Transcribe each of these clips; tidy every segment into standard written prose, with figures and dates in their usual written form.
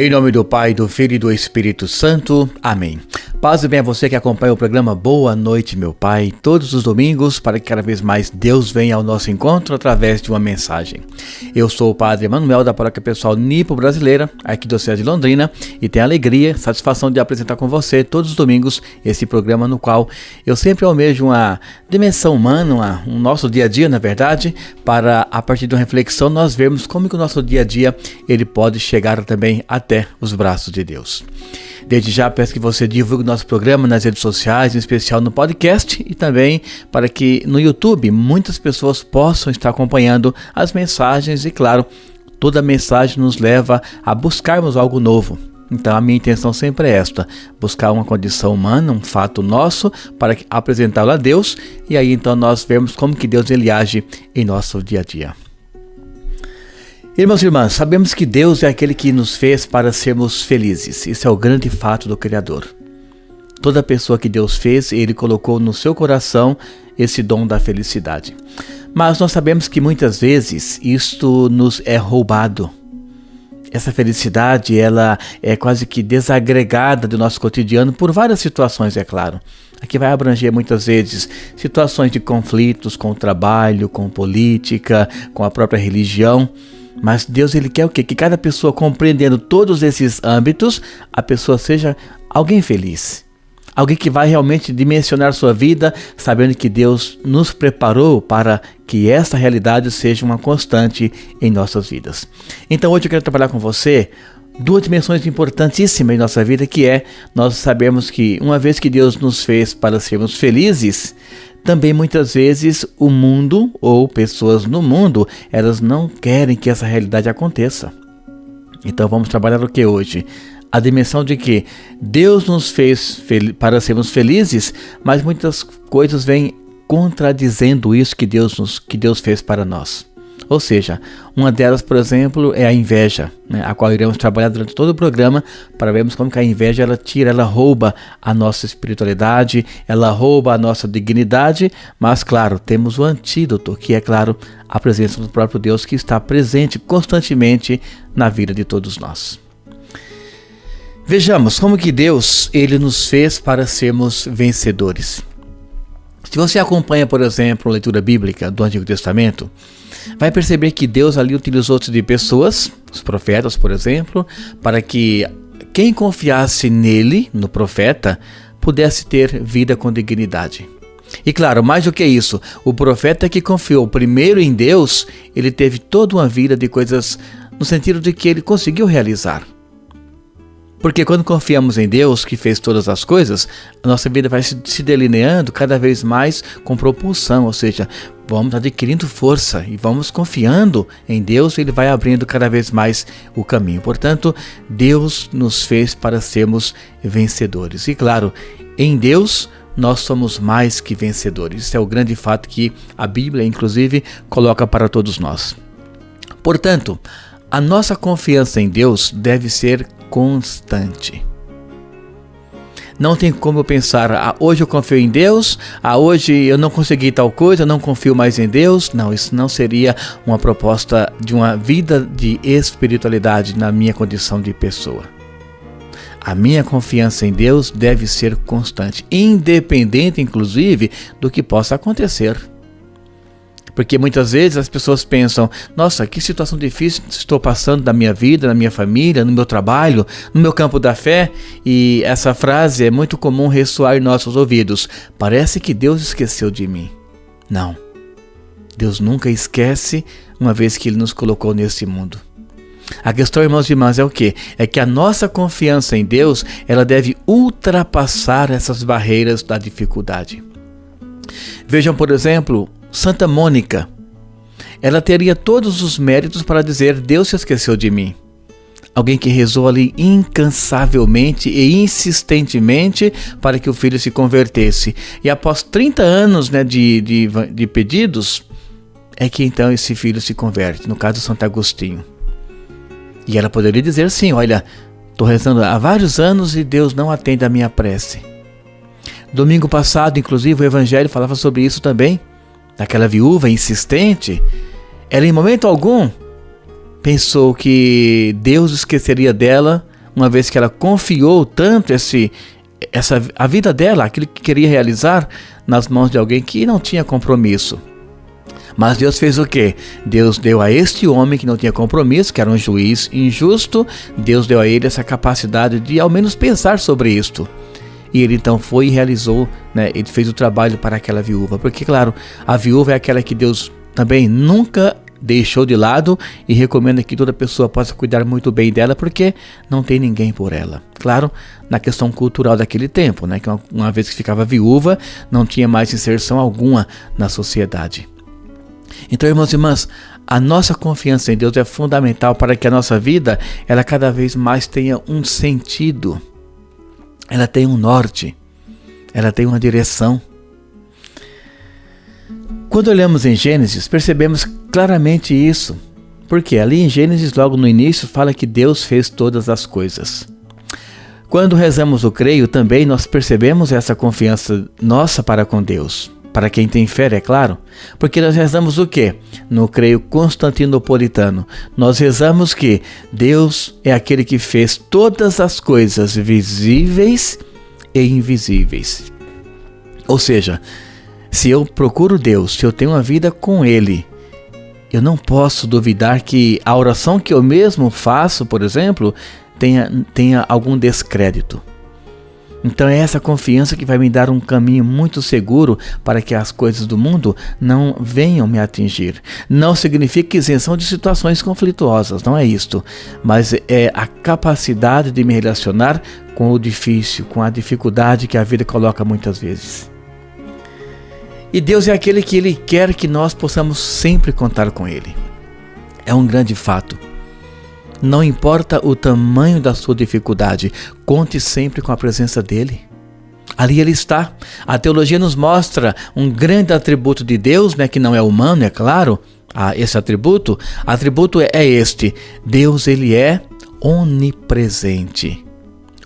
Em nome do Pai, do Filho e do Espírito Santo. Amém. Paz e bem a você que acompanha o programa Boa Noite, meu Pai, todos os domingos, para que cada vez mais Deus venha ao nosso encontro através de uma mensagem. Eu sou o Padre Emanuel, da Paróquia Pessoal Nipo Brasileira, aqui do Diocese de Londrina, e tenho a alegria, satisfação de apresentar com você todos os domingos esse programa no qual eu sempre almejo uma dimensão humana, um nosso dia a dia, na verdade, para a partir de uma reflexão nós vermos como que o nosso dia a dia ele pode chegar também até os braços de Deus. Desde já peço que você divulgue o nosso programa nas redes sociais, em especial no podcast, e também para que no YouTube muitas pessoas possam estar acompanhando as mensagens e, claro, toda mensagem nos leva a buscarmos algo novo. Então a minha intenção sempre é esta, buscar uma condição humana, um fato nosso, para apresentá-lo a Deus, e aí então nós vemos como que Deus ele age em nosso dia a dia. Irmãos e irmãs, sabemos que Deus é aquele que nos fez para sermos felizes. Isso é o grande fato do Criador. Toda pessoa que Deus fez, Ele colocou no seu coração esse dom da felicidade. Mas nós sabemos que muitas vezes isto nos é roubado. Essa felicidade, ela é quase que desagregada do nosso cotidiano por várias situações, é claro. Aqui vai abranger muitas vezes situações de conflitos com o trabalho, com política, com a própria religião. Mas Deus ele quer o quê? Que cada pessoa, compreendendo todos esses âmbitos, a pessoa seja alguém feliz. Alguém que vai realmente dimensionar sua vida, sabendo que Deus nos preparou para que essa realidade seja uma constante em nossas vidas. Então hoje eu quero trabalhar com você duas dimensões importantíssimas em nossa vida, que é nós sabemos que uma vez que Deus nos fez para sermos felizes, também muitas vezes o mundo ou pessoas no mundo, elas não querem que essa realidade aconteça. Então vamos trabalhar o que hoje? A dimensão de que Deus nos fez para sermos felizes, mas muitas coisas vêm contradizendo isso que Deus fez para nós. Ou seja, uma delas, por exemplo, é a inveja, a qual iremos trabalhar durante todo o programa para vermos como que a inveja ela rouba a nossa espiritualidade, ela rouba a nossa dignidade, mas claro, temos o antídoto, que é claro, a presença do próprio Deus que está presente constantemente na vida de todos nós. Vejamos como que Deus ele nos fez para sermos vencedores. Se você acompanha, por exemplo, a leitura bíblica do Antigo Testamento, vai perceber que Deus ali utilizou-se de pessoas, os profetas, por exemplo, para que quem confiasse nele, no profeta, pudesse ter vida com dignidade. E claro, mais do que isso, o profeta que confiou primeiro em Deus, ele teve toda uma vida de coisas no sentido de que ele conseguiu realizar. Porque quando confiamos em Deus, que fez todas as coisas, a nossa vida vai se delineando cada vez mais com propulsão, ou seja, vamos adquirindo força e vamos confiando em Deus, Ele vai abrindo cada vez mais o caminho. Portanto, Deus nos fez para sermos vencedores. E claro, em Deus nós somos mais que vencedores. Isso é o grande fato que a Bíblia, inclusive, coloca para todos nós. Portanto, a nossa confiança em Deus deve ser constante. Não tem como eu pensar, hoje eu confio em Deus, hoje eu não consegui tal coisa, eu não confio mais em Deus. Não, isso não seria uma proposta de uma vida de espiritualidade na minha condição de pessoa. A minha confiança em Deus deve ser constante, independente inclusive do que possa acontecer. Porque muitas vezes as pessoas pensam, nossa, que situação difícil estou passando na minha vida, na minha família, no meu trabalho, no meu campo da fé. E essa frase é muito comum ressoar em nossos ouvidos. Parece que Deus esqueceu de mim. Não. Deus nunca esquece, uma vez que Ele nos colocou nesse mundo. A questão, irmãos e irmãs, é o quê? É que a nossa confiança em Deus, ela deve ultrapassar essas barreiras da dificuldade. Vejam, por exemplo, Santa Mônica, ela teria todos os méritos para dizer, Deus se esqueceu de mim. Alguém que rezou ali incansavelmente e insistentemente para que o filho se convertesse. E após 30 anos de pedidos, é que então esse filho se converte, no caso de Santo Agostinho. E ela poderia dizer sim, olha, estou rezando há vários anos e Deus não atende a minha prece. Domingo passado, inclusive, o Evangelho falava sobre isso também. Daquela viúva insistente, ela em momento algum pensou que Deus esqueceria dela uma vez que ela confiou tanto a vida dela, aquilo que queria realizar, nas mãos de alguém que não tinha compromisso. Mas Deus fez o quê? Deus deu a este homem que não tinha compromisso, que era um juiz injusto, Deus deu a ele essa capacidade de ao menos pensar sobre isto. E ele então foi e realizou, né, ele fez o trabalho para aquela viúva. Porque, claro, a viúva é aquela que Deus também nunca deixou de lado e recomenda que toda pessoa possa cuidar muito bem dela, porque não tem ninguém por ela. Claro, na questão cultural daquele tempo, né, que uma vez que ficava viúva, não tinha mais inserção alguma na sociedade. Então, irmãos e irmãs, a nossa confiança em Deus é fundamental para que a nossa vida, ela cada vez mais tenha um sentido, ela tem um norte, ela tem uma direção. Quando olhamos em Gênesis, percebemos claramente isso, porque ali em Gênesis, logo no início, fala que Deus fez todas as coisas. Quando rezamos o creio, também nós percebemos essa confiança nossa para com Deus. Para quem tem fé, é claro, porque nós rezamos o quê? No creio constantinopolitano, nós rezamos que Deus é aquele que fez todas as coisas visíveis e invisíveis. Ou seja, se eu procuro Deus, se eu tenho uma vida com Ele, eu não posso duvidar que a oração que eu mesmo faço, por exemplo, tenha algum descrédito. Então é essa confiança que vai me dar um caminho muito seguro para que as coisas do mundo não venham me atingir. Não significa isenção de situações conflituosas, não é isto. Mas é a capacidade de me relacionar com o difícil, com a dificuldade que a vida coloca muitas vezes. E Deus é aquele que Ele quer que nós possamos sempre contar com Ele. É um grande fato. Não importa o tamanho da sua dificuldade, conte sempre com a presença dEle. Ali Ele está. A teologia nos mostra um grande atributo de Deus, né, que não é humano, é claro, esse atributo. Atributo é este: Deus, Ele é onipresente.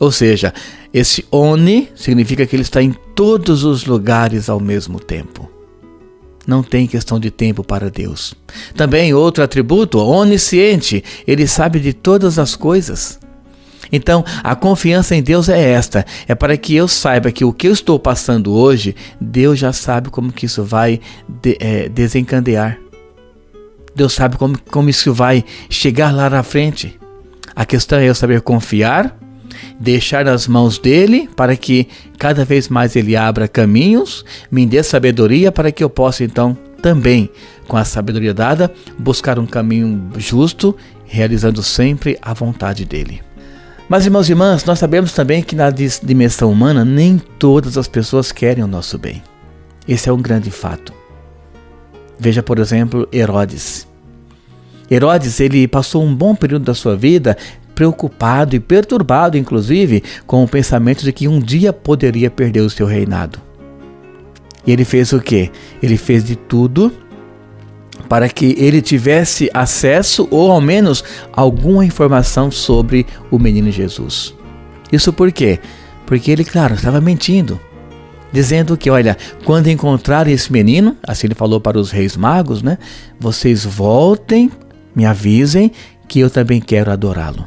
Ou seja, esse oni significa que Ele está em todos os lugares ao mesmo tempo. Não tem questão de tempo para Deus. Também outro atributo, onisciente, Ele sabe de todas as coisas. Então, a confiança em Deus é esta, é para que eu saiba que o que eu estou passando hoje, Deus já sabe como que isso vai desencadear. Deus sabe como isso vai chegar lá na frente. A questão é eu saber confiar, deixar nas mãos dele para que cada vez mais ele abra caminhos, me dê sabedoria para que eu possa então também, com a sabedoria dada, buscar um caminho justo, realizando sempre a vontade dele. Mas, irmãos e irmãs, nós sabemos também que na dimensão humana nem todas as pessoas querem o nosso bem. Esse é um grande fato. Veja, por exemplo, Herodes. Herodes, ele passou um bom período da sua vida preocupado e perturbado, inclusive, com o pensamento de que um dia poderia perder o seu reinado. E ele fez o quê? Ele fez de tudo para que ele tivesse acesso ou ao menos alguma informação sobre o menino Jesus. Isso por quê? Porque ele, claro, estava mentindo, dizendo que, olha, quando encontrarem esse menino, assim ele falou para os reis magos, né? Vocês voltem, me avisem que eu também quero adorá-lo.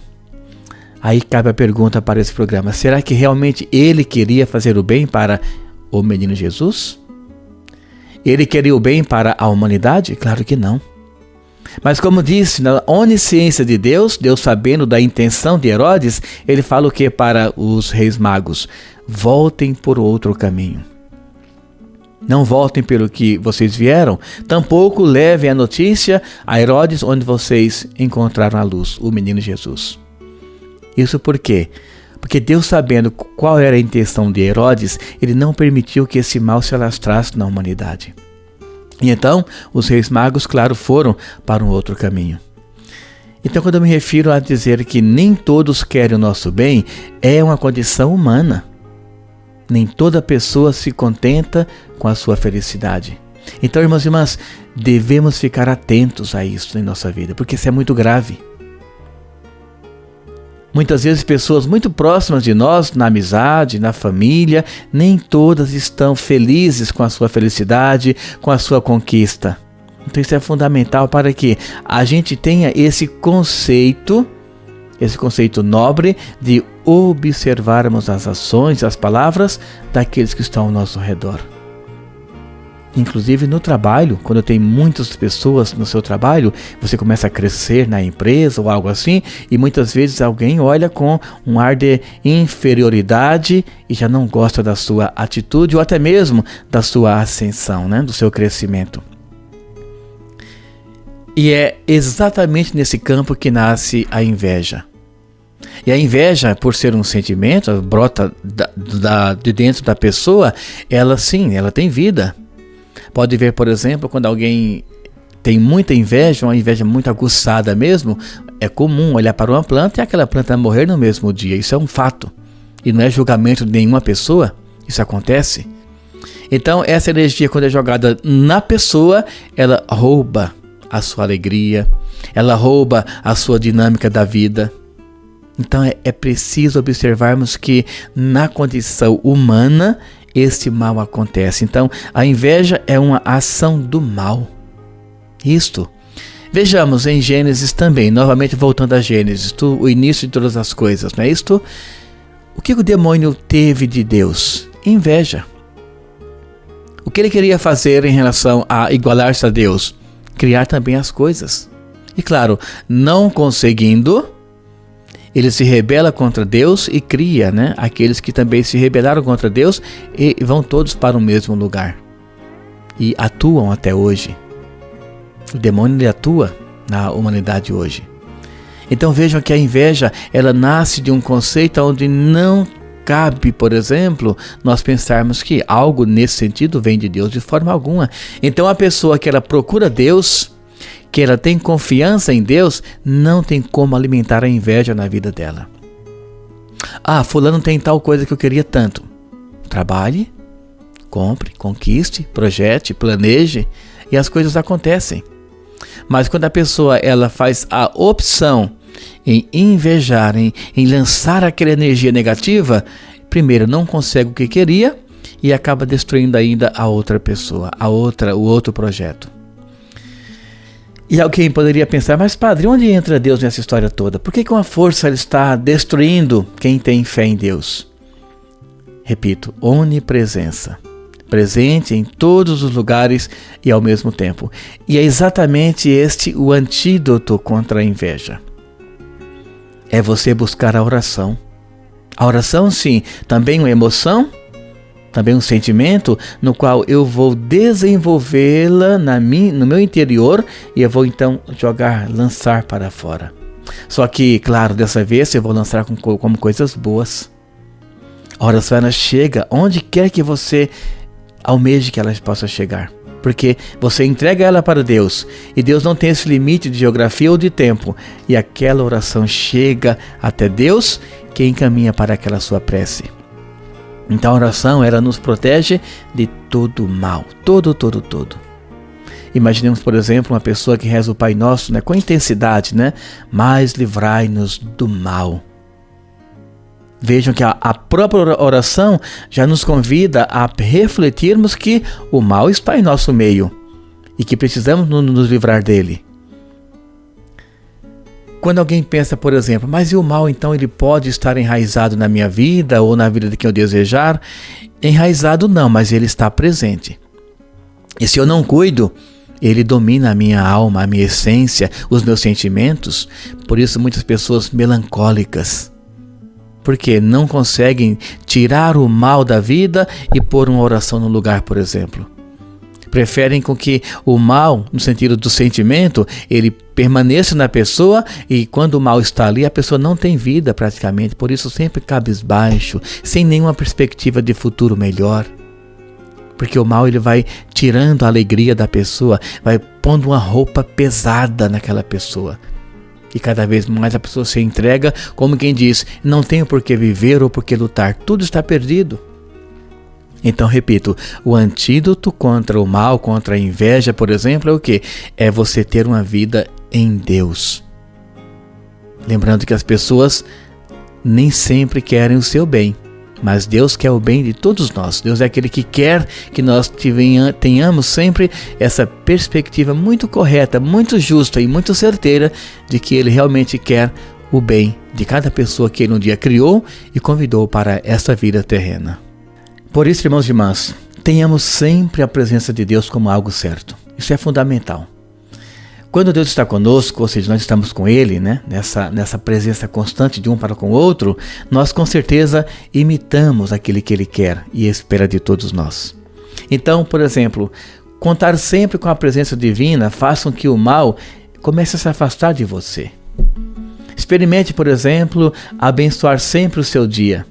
Aí cabe a pergunta para esse programa: será que realmente ele queria fazer o bem para o menino Jesus? Ele queria o bem para a humanidade? Claro que não. Mas como disse, na onisciência de Deus, Deus sabendo da intenção de Herodes, ele fala o que para os reis magos? Voltem por outro caminho. Não voltem pelo que vocês vieram, tampouco levem a notícia a Herodes onde vocês encontraram a luz, o menino Jesus. Isso por quê? Porque Deus, sabendo qual era a intenção de Herodes, ele não permitiu que esse mal se alastrasse na humanidade. E então, os reis magos, claro, foram para um outro caminho. Então, quando eu me refiro a dizer que nem todos querem o nosso bem, é uma condição humana. Nem toda pessoa se contenta com a sua felicidade. Então, irmãos e irmãs, devemos ficar atentos a isso em nossa vida, porque isso é muito grave. Muitas vezes pessoas muito próximas de nós, na amizade, na família, nem todas estão felizes com a sua felicidade, com a sua conquista. Então isso é fundamental para que a gente tenha esse conceito esse conceito nobre de observarmos as ações, as palavras daqueles que estão ao nosso redor. Inclusive no trabalho, quando tem muitas pessoas no seu trabalho, você começa a crescer na empresa ou algo assim, e muitas vezes alguém olha com um ar de inferioridade e já não gosta da sua atitude ou até mesmo da sua ascensão, né? Do seu crescimento. E é exatamente nesse campo que nasce a inveja. E a inveja, por ser um sentimento, brota de dentro da pessoa, ela tem vida. Pode ver, por exemplo, quando alguém tem muita inveja, uma inveja muito aguçada mesmo, é comum olhar para uma planta e aquela planta morrer no mesmo dia. Isso é um fato. E não é julgamento de nenhuma pessoa. Isso acontece. Então, essa energia, quando é jogada na pessoa, ela rouba a sua alegria, ela rouba a sua dinâmica da vida. Então, é preciso observarmos que na condição humana, este mal acontece. Então, a inveja é uma ação do mal. Isto. Vejamos em Gênesis também, novamente voltando a Gênesis, o início de todas as coisas, não é isto? O que o demônio teve de Deus? Inveja. O que ele queria fazer em relação a igualar-se a Deus? Criar também as coisas. E claro, não conseguindo, ele se rebela contra Deus e cria, aqueles que também se rebelaram contra Deus e vão todos para o mesmo lugar. E atuam até hoje. O demônio ele atua na humanidade hoje. Então vejam que a inveja, ela nasce de um conceito onde não cabe, por exemplo, nós pensarmos que algo nesse sentido vem de Deus de forma alguma. Então a pessoa que ela procura Deus, que ela tem confiança em Deus, não tem como alimentar a inveja na vida dela. Ah, fulano tem tal coisa que eu queria tanto. Trabalhe, compre, conquiste, projete, planeje e as coisas acontecem. Mas quando a pessoa ela faz a opção em invejar, em lançar aquela energia negativa, primeiro não consegue o que queria e acaba destruindo ainda a outra pessoa, o outro projeto. E alguém poderia pensar, mas padre, onde entra Deus nessa história toda? Por que com a força ele está destruindo quem tem fé em Deus? Repito, onipresença. Presente em todos os lugares e ao mesmo tempo. E é exatamente este o antídoto contra a inveja. É você buscar a oração. A oração, sim, também uma emoção, também um sentimento no qual eu vou desenvolvê-la no meu interior e eu vou então lançar para fora. Só que, claro, dessa vez eu vou lançar como coisas boas. A oração ela chega onde quer que você almeje que ela possa chegar. Porque você entrega ela para Deus e Deus não tem esse limite de geografia ou de tempo. E aquela oração chega até Deus que encaminha para aquela sua prece. Então a oração, ela nos protege de todo mal, todo. Imaginemos, por exemplo, uma pessoa que reza o Pai Nosso, com intensidade, mas livrai-nos do mal. Vejam que a própria oração já nos convida a refletirmos que o mal está em nosso meio e que precisamos nos livrar dele. Quando alguém pensa, por exemplo, mas e o mal então ele pode estar enraizado na minha vida ou na vida de quem eu desejar? Enraizado não, mas ele está presente. E se eu não cuido, ele domina a minha alma, a minha essência, os meus sentimentos. Por isso muitas pessoas melancólicas. Porque não conseguem tirar o mal da vida e pôr uma oração no lugar, por exemplo. Preferem com que o mal, no sentido do sentimento, ele permaneça na pessoa e quando o mal está ali, a pessoa não tem vida praticamente. Por isso sempre cabisbaixo, sem nenhuma perspectiva de futuro melhor. Porque o mal ele vai tirando a alegria da pessoa, vai pondo uma roupa pesada naquela pessoa. E cada vez mais a pessoa se entrega, como quem diz, não tenho por que viver ou por que lutar, tudo está perdido. Então, repito, o antídoto contra o mal, contra a inveja, por exemplo, é o quê? É você ter uma vida em Deus. Lembrando que as pessoas nem sempre querem o seu bem, mas Deus quer o bem de todos nós. Deus é aquele que quer que nós tenhamos sempre essa perspectiva muito correta, muito justa e muito certeira de que Ele realmente quer o bem de cada pessoa que Ele um dia criou e convidou para esta vida terrena. Por isso, irmãos e irmãs, tenhamos sempre a presença de Deus como algo certo. Isso é fundamental. Quando Deus está conosco, ou seja, nós estamos com Ele, né? nessa presença constante de um para com o outro, nós com certeza imitamos aquele que Ele quer e espera de todos nós. Então, por exemplo, contar sempre com a presença divina faz com que o mal comece a se afastar de você. Experimente, por exemplo, abençoar sempre o seu dia.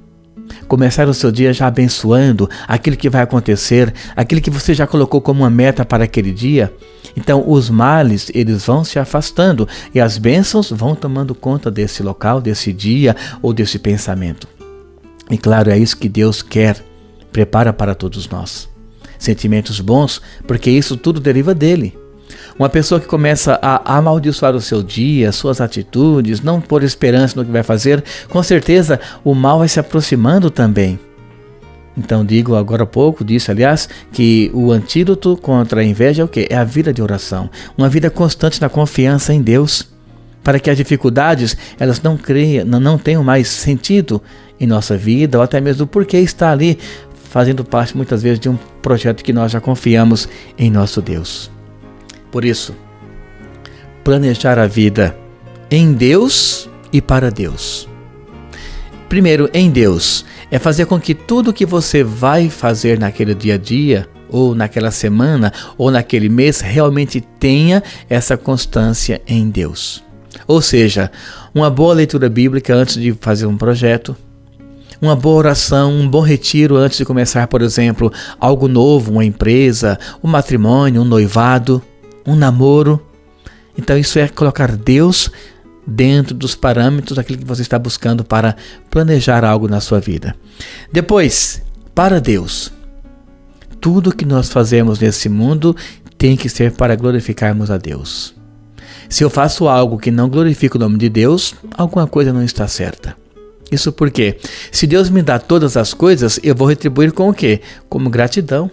Começar o seu dia já abençoando aquilo que vai acontecer, aquilo que você já colocou como uma meta para aquele dia. Então os males, eles vão se afastando e as bênçãos vão tomando conta desse local, desse dia ou desse pensamento. E claro, é isso que Deus quer, prepara para todos nós. Sentimentos bons, porque isso tudo deriva dele. Uma pessoa que começa a amaldiçoar o seu dia, suas atitudes, não pôr esperança no que vai fazer, com certeza o mal vai se aproximando também. Então digo agora há pouco, disse aliás, que o antídoto contra a inveja é o quê? É a vida de oração. Uma vida constante na confiança em Deus, para que as dificuldades elas não tenham mais sentido em nossa vida, ou até mesmo porque está ali fazendo parte muitas vezes de um projeto que nós já confiamos em nosso Deus. Por isso, planejar a vida em Deus e para Deus. Primeiro, em Deus, é fazer com que tudo que você vai fazer naquele dia a dia, ou naquela semana, ou naquele mês, realmente tenha essa constância em Deus. Ou seja, uma boa leitura bíblica antes de fazer um projeto, uma boa oração, um bom retiro antes de começar, por exemplo, algo novo, uma empresa, um matrimônio, um noivado, um namoro. Então isso é colocar Deus dentro dos parâmetros daquilo que você está buscando para planejar algo na sua vida. Depois, para Deus. Tudo que nós fazemos nesse mundo tem que ser para glorificarmos a Deus. Se eu faço algo que não glorifica o nome de Deus, alguma coisa não está certa. Isso porque, se Deus me dá todas as coisas, eu vou retribuir com o quê? Como gratidão.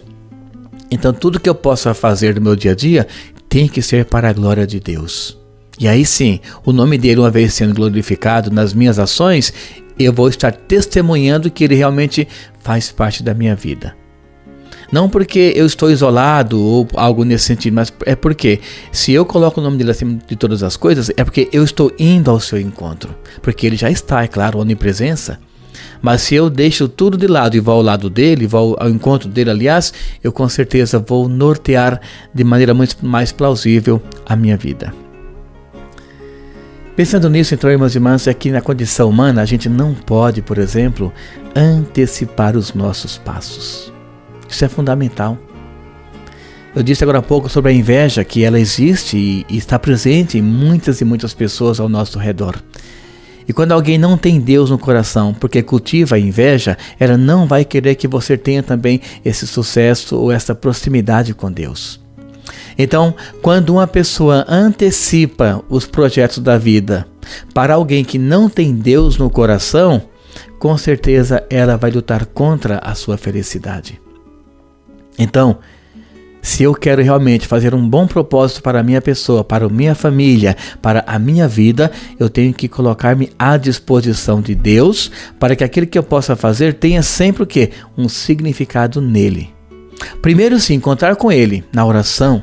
Então tudo que eu possa fazer no meu dia a dia tem que ser para a glória de Deus. E aí sim, o nome dele, uma vez sendo glorificado nas minhas ações, eu vou estar testemunhando que ele realmente faz parte da minha vida. Não porque eu estou isolado ou algo nesse sentido, mas é porque se eu coloco o nome dele acima de todas as coisas, é porque eu estou indo ao seu encontro. Porque ele já está, é claro, onipresença. Mas se eu deixo tudo de lado e vou ao lado dele, vou ao encontro dele, aliás, eu com certeza vou nortear de maneira muito mais plausível a minha vida. Pensando nisso, então, irmãos e irmãs, é que na condição humana a gente não pode, por exemplo, antecipar os nossos passos. Isso é fundamental. Eu disse agora há pouco sobre a inveja, que ela existe e está presente em muitas e muitas pessoas ao nosso redor. E quando alguém não tem Deus no coração, porque cultiva a inveja, ela não vai querer que você tenha também esse sucesso ou essa proximidade com Deus. Então, quando uma pessoa antecipa os projetos da vida para alguém que não tem Deus no coração, com certeza ela vai lutar contra a sua felicidade. Então, se eu quero realmente fazer um bom propósito para a minha pessoa, para a minha família, para a minha vida, eu tenho que colocar-me à disposição de Deus para que aquilo que eu possa fazer tenha sempre o quê? Um significado nele. Primeiro sim, contar com ele na oração,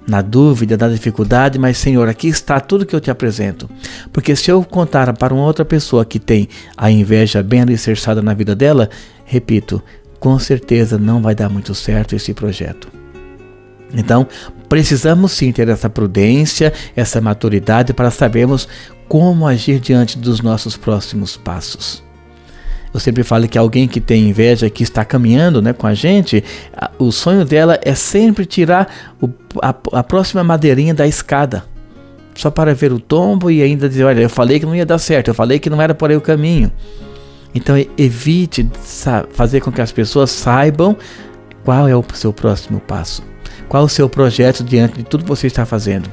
na dúvida, na dificuldade, mas Senhor, aqui está tudo que eu te apresento. Porque se eu contar para uma outra pessoa que tem a inveja bem alicerçada na vida dela, repito, com certeza não vai dar muito certo esse projeto. Então, precisamos sim ter essa prudência, essa maturidade para sabermos como agir diante dos nossos próximos passos. Eu sempre falo que alguém que tem inveja, que está caminhando, com a gente, o sonho dela é sempre tirar a próxima madeirinha da escada. Só para ver o tombo e ainda dizer, olha, eu falei que não ia dar certo, eu falei que não era por aí o caminho. Então evite fazer com que as pessoas saibam qual é o seu próximo passo. Qual o seu projeto diante de tudo que você está fazendo.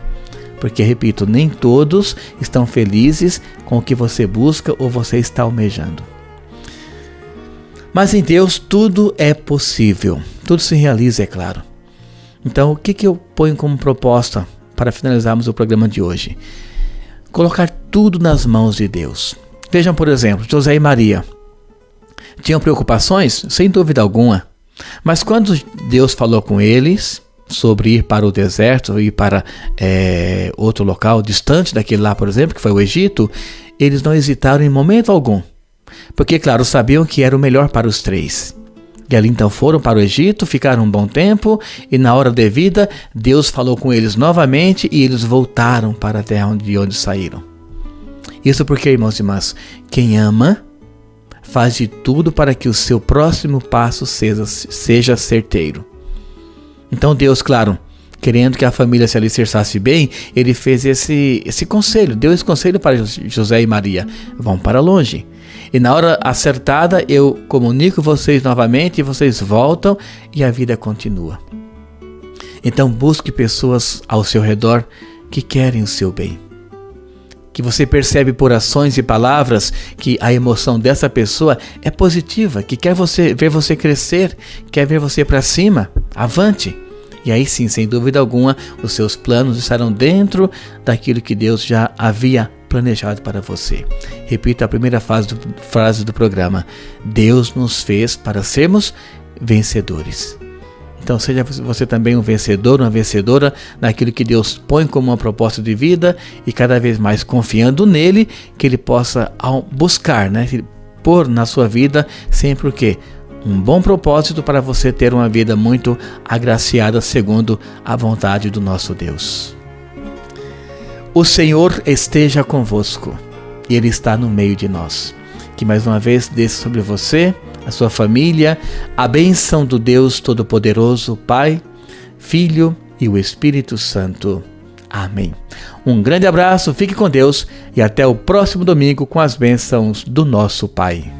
Porque, repito, nem todos estão felizes com o que você busca ou você está almejando. Mas em Deus tudo é possível. Tudo se realiza, é claro. Então, o que eu ponho como proposta para finalizarmos o programa de hoje? Colocar tudo nas mãos de Deus. Vejam, por exemplo, José e Maria. Tinham preocupações? Sem dúvida alguma. Mas quando Deus falou com eles sobre ir para o deserto, ir para outro local distante daquele lá, por exemplo, que foi o Egito, eles não hesitaram em momento algum. Porque, claro, sabiam que era o melhor para os três. E ali então foram para o Egito, ficaram um bom tempo e na hora devida Deus falou com eles novamente e eles voltaram para a terra de onde saíram. Isso porque, irmãos e irmãs, quem ama faz de tudo para que o seu próximo passo seja certeiro. Então Deus, claro, querendo que a família se alicerçasse bem, ele fez esse conselho, deu esse conselho para José e Maria: vão para longe. E na hora acertada eu comunico vocês novamente e vocês voltam e a vida continua. Então busque pessoas ao seu redor que querem o seu bem. Que você percebe por ações e palavras que a emoção dessa pessoa é positiva, que quer ver você crescer, quer ver você para cima, avante. E aí sim, sem dúvida alguma, os seus planos estarão dentro daquilo que Deus já havia planejado para você. Repita a primeira frase do programa: Deus nos fez para sermos vencedores. Então seja você também um vencedor, uma vencedora naquilo que Deus põe como uma proposta de vida e cada vez mais confiando nele, que ele possa buscar, pôr na sua vida sempre o quê? Um bom propósito para você ter uma vida muito agraciada segundo a vontade do nosso Deus. O Senhor esteja convosco e Ele está no meio de nós. Que mais uma vez desça sobre você, a sua família, a bênção do Deus Todo-Poderoso, Pai, Filho e o Espírito Santo. Amém. Um grande abraço, fique com Deus e até o próximo domingo com as bênçãos do nosso Pai.